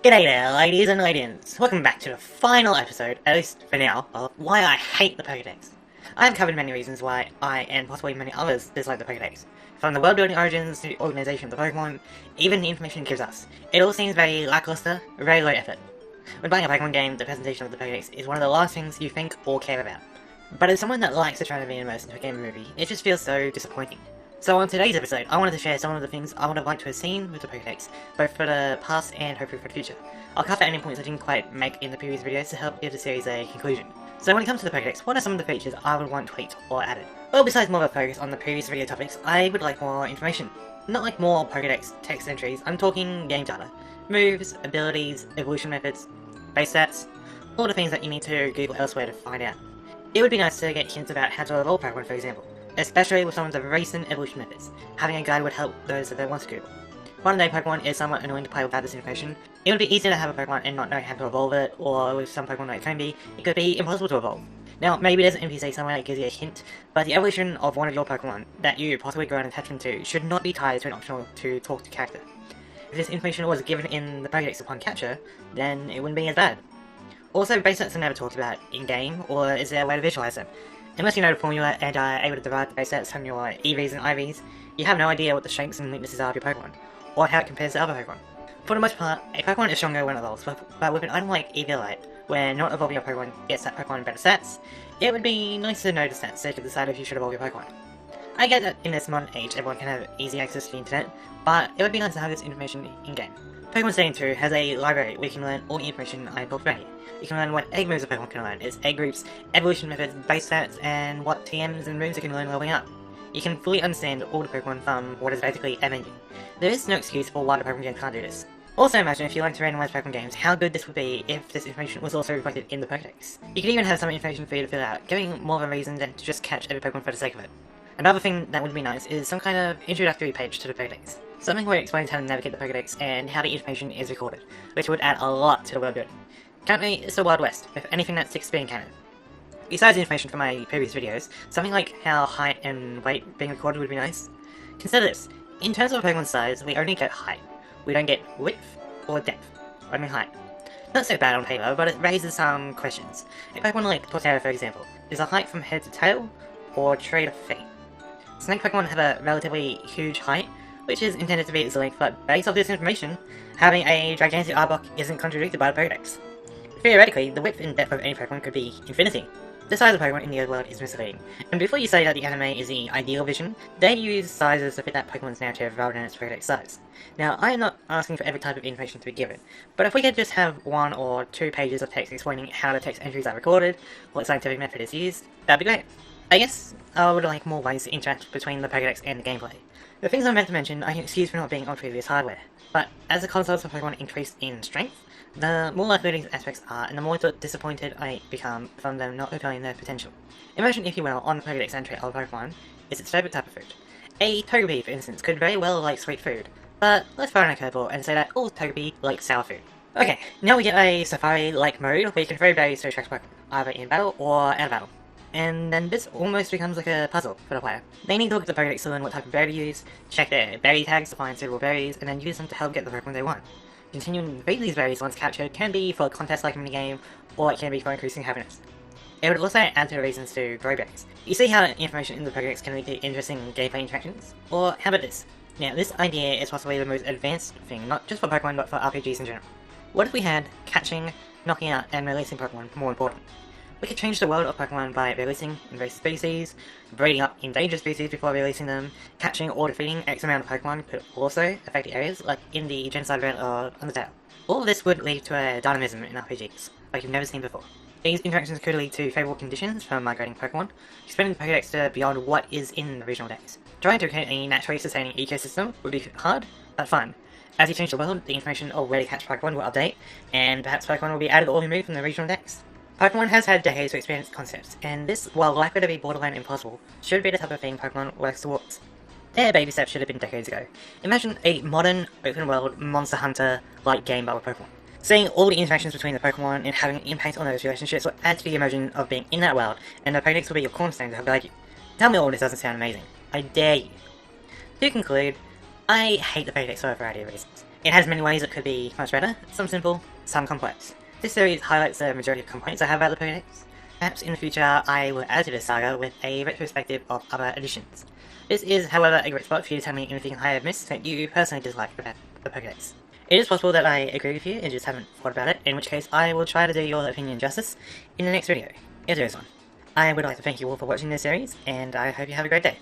G'day there, ladies and ladies. Welcome back to the final episode, at least for now, of why I hate the Pokedex. I have covered many reasons why I, and possibly many others, dislike the Pokedex. From the world-building origins to the organisation of the Pokemon, even the information it gives us. It all seems very lackluster, very low effort. When buying a Pokemon game, the presentation of the Pokedex is one of the last things you think or care about. But as someone that likes to try to be immersed into a game or movie, it just feels so disappointing. So on today's episode, I wanted to share some of the things I would have liked to have seen with the Pokedex, both for the past and hopefully for the future. I'll cover any points I didn't quite make in the previous videos to help give the series a conclusion. So when it comes to the Pokedex, what are some of the features I would want tweaked or added? Well, besides more of a focus on the previous video topics, I would like more information. Not like more Pokedex text entries, I'm talking game data. Moves, abilities, evolution methods, base stats, all the things that you need to Google elsewhere to find out. It would be nice to get hints about how to evolve Pokemon, for example. Especially with some of the recent evolution methods. Having a guide would help those that don't want to Google. Modern day Pokemon is somewhat annoying to play without this information. It would be easier to have a Pokemon and not know how to evolve it, or with some Pokemon like Combi, it could be impossible to evolve. Now, maybe there's an NPC somewhere that gives you a hint, but the evolution of one of your Pokemon that you possibly grow an attachment to should not be tied to an optional to talk to character. If this information was given in the Pokedex upon capture, then it wouldn't be as bad. Also, base sets are never talked about in-game, or is there a way to visualize them? Unless you know the formula and are able to derive the base sets from your EVs and IVs, you have no idea what the strengths and weaknesses are of your Pokemon, or how it compares to other Pokemon. For the most part, a Pokemon is stronger when it evolves, but with an item like Eviolite, where not evolving your Pokemon gets that Pokemon better stats, it would be nice to know the stats so you can decide if you should evolve your Pokemon. I get that in this modern age everyone can have easy access to the internet, but it would be nice to have this information in-game. Pokemon Stadium 2 has a library where you can learn all the information I talked about here. You can learn what egg moves a Pokemon can learn, its egg groups, evolution methods, base stats, and what TMs and moves it can learn leveling up. You can fully understand all the Pokemon from what is basically a menu. There is no excuse for why the Pokemon game can't do this. Also imagine if you like to randomize Pokemon games, how good this would be if this information was also reflected in the Pokedex. You could even have some information for you to fill out, giving more of a reason than to just catch every Pokemon for the sake of it. Another thing that would be nice is some kind of introductory page to the Pokedex. Something where it explains how to navigate the Pokedex and how the information is recorded, which would add a lot to the world building. Currently, it's the Wild West, with anything that sticks being canon. Besides the information from my previous videos, something like how height and weight being recorded would be nice. Consider this, in terms of Pokemon's size, we only get height. We don't get width or depth, only height. Not so bad on paper, but it raises some questions. A Pokemon like Torterra, for example, is a height from head to tail, or tree to feet? Snake Pokemon have a relatively huge height, which is intended to be its length, but based off this information, having a gigantic Arbok isn't contradicted by the Pokedex. Theoretically, the width and depth of any Pokemon could be infinity. The size of Pokemon in the overworld is misleading, and before you say that the anime is the ideal vision, they use sizes to fit that Pokemon's narrative rather than its Pokedex size. Now, I am not asking for every type of information to be given, but if we could just have 1 or 2 pages of text explaining how the text entries are recorded, what scientific method is used, that'd be great. I guess I would like more ways to interact between the Pokedex and the gameplay. The things I meant to mention I can excuse for not being on previous hardware, but as the consoles of Pokemon increase in strength, the more likely these aspects are, and the more disappointed I become from them not fulfilling their potential. Imagine, if you will, on the Pokedex entry of Pokemon is its favourite type of food. A Togepi, for instance, could very well like sweet food, but let's throw in a curveball and say that all Togepi like sour food. Okay, now we get a Safari-like mode where you can throw berries to attract Pokemon, either in battle or out of battle. And then this almost becomes like a puzzle for the player. They need to look at the Pokedex to learn what type of berry to use, check their berry tags to find suitable berries, and then use them to help get the Pokemon they want. Continuing to feed these berries once captured can be for a contest-like minigame, or it can be for increasing happiness. It would also add to the reasons to grow berries. You see how information in the Pokedex can lead to interesting gameplay interactions? Or how about this? Now, this idea is possibly the most advanced thing, not just for Pokemon, but for RPGs in general. What if we had catching, knocking out, and releasing Pokemon more important? We could change the world of Pokemon by releasing invasive species, breeding up endangered species before releasing them, catching or defeating X amount of Pokemon could also affect areas, like in the genocide event of Undertale. All of this would lead to a dynamism in RPGs, like you've never seen before. These interactions could lead to favourable conditions for migrating Pokemon, expanding the Pokedex to beyond what is in the regional dex. Trying to create a naturally sustaining ecosystem would be hard, but fun. As you change the world, the information of where to catch Pokemon will update, and perhaps Pokemon will be added or removed from the regional dex. Pokemon has had decades to experience concepts, and this, while likely to be borderline impossible, should be the type of thing Pokemon works towards. Their baby steps should have been decades ago. Imagine a modern, open-world, Monster Hunter-like game but with Pokemon. Seeing all the interactions between the Pokemon and having an impact on those relationships will add to the immersion of being in that world, and the Pokedex will be your cornerstone to help guide you. Tell me all this doesn't sound amazing. I dare you. To conclude, I hate the Pokedex for a variety of reasons. It has many ways it could be much better, some simple, some complex. This series highlights the majority of complaints I have about the Pokedex. Perhaps in the future I will add to this saga with a retrospective of other editions. This is, however, a great spot for you to tell me anything I have missed that you personally dislike about the Pokedex. It is possible that I agree with you and just haven't thought about it, in which case I will try to do your opinion justice in the next video, if there is one. I would like to thank you all for watching this series, and I hope you have a great day.